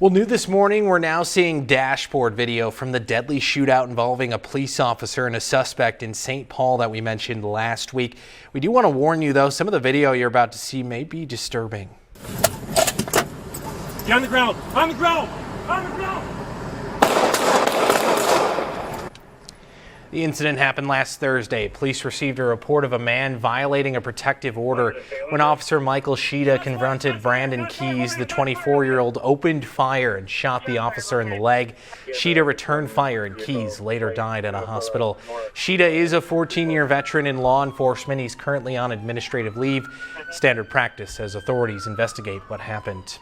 Well, new this morning, we're now seeing dashboard video from the deadly shootout involving a police officer and a suspect in St. Paul that we mentioned last week. We do want to warn you, though, some of the video you're about to see may be disturbing. Get on the ground! On the ground! On the ground! The incident happened last Thursday. Police received a report of a man violating a protective order. When Officer Michael Sheeta confronted Brandon Keys, the 24-year-old opened fire and shot the officer in the leg. Sheeta returned fire and Keys later died at a hospital. Sheeta is a 14-year veteran in law enforcement. He's currently on administrative leave. Standard practice as authorities investigate what happened.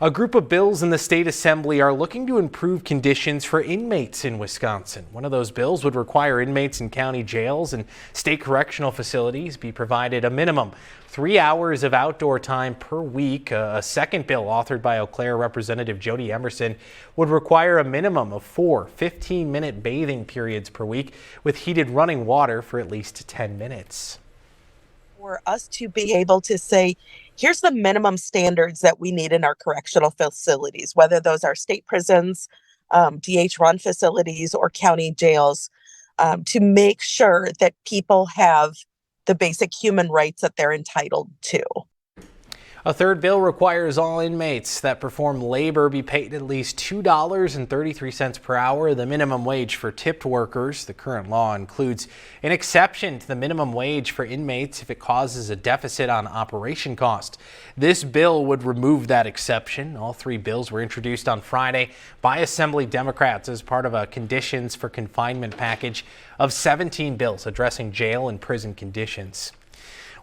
A group of bills in the state assembly are looking to improve conditions for inmates in Wisconsin. One of those bills would require inmates in county jails and state correctional facilities be provided a minimum 3 hours of outdoor time per week. A second bill authored by Eau Claire Representative Jody Emerson would require a minimum of 4 15-minute bathing periods per week with heated running water for at least 10 minutes. For us to be able to say, here's the minimum standards that we need in our correctional facilities, whether those are state prisons, DH-run facilities, or county jails, to make sure that people have the basic human rights that they're entitled to. A third bill requires all inmates that perform labor be paid at least $2.33 per hour, the minimum wage for tipped workers. The current law includes an exception to the minimum wage for inmates if it causes a deficit on operation cost. This bill would remove that exception. All three bills were introduced on Friday by Assembly Democrats as part of a conditions for confinement package of 17 bills addressing jail and prison conditions.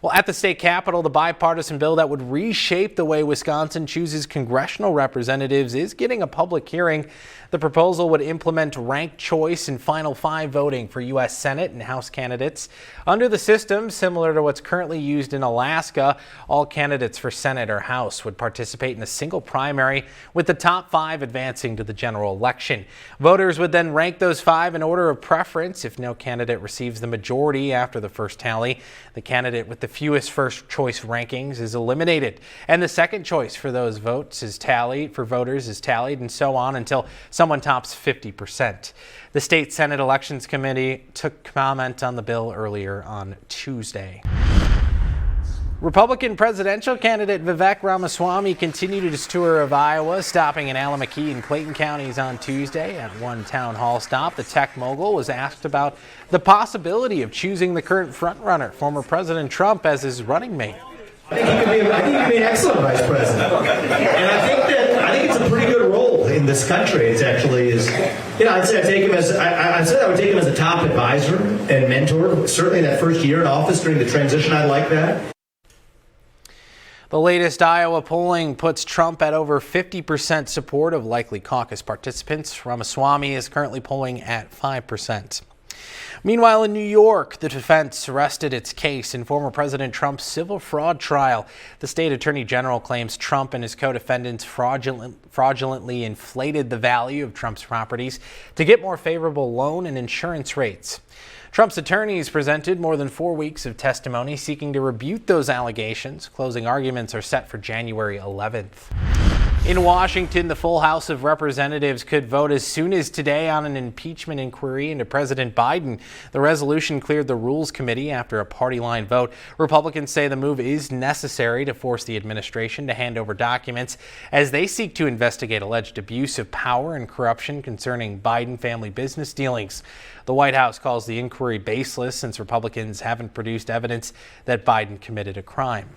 Well, at the state capitol, the bipartisan bill that would reshape the way Wisconsin chooses congressional representatives is getting a public hearing. The proposal would implement ranked choice and final five voting for U.S. Senate and House candidates. Under the system, similar to what's currently used in Alaska, all candidates for Senate or House would participate in a single primary, with the top five advancing to the general election. Voters would then rank those five in order of preference. If no candidate receives the majority after the first tally, the candidate with the fewest first choice rankings is eliminated, and the second choice for those votes is tallied, and so on until someone tops 50%. The state Senate Elections Committee took comment on the bill earlier on Tuesday. Republican presidential candidate Vivek Ramaswamy continued his tour of Iowa, stopping in Allamakee and Clayton counties on Tuesday. At one town hall stop, the tech mogul was asked about the possibility of choosing the current frontrunner, former President Trump, as his running mate. I think he could be an excellent vice president, and I think it's a pretty good role in this country. It's actually I'd say I would take him as a top advisor and mentor. Certainly, that first year in office during the transition, I'd like that. The latest Iowa polling puts Trump at over 50% support of likely caucus participants. Ramaswamy is currently polling at 5%. Meanwhile, in New York, the defense rested its case in former President Trump's civil fraud trial. The state attorney general claims Trump and his co-defendants fraudulently inflated the value of Trump's properties to get more favorable loan and insurance rates. Trump's attorneys presented more than 4 weeks of testimony seeking to rebut those allegations. Closing arguments are set for January 11th. In Washington, the full House of Representatives could vote as soon as today on an impeachment inquiry into President Biden. The resolution cleared the Rules Committee after a party-line vote. Republicans say the move is necessary to force the administration to hand over documents as they seek to investigate alleged abuse of power and corruption concerning Biden family business dealings. The White House calls the inquiry baseless since Republicans haven't produced evidence that Biden committed a crime.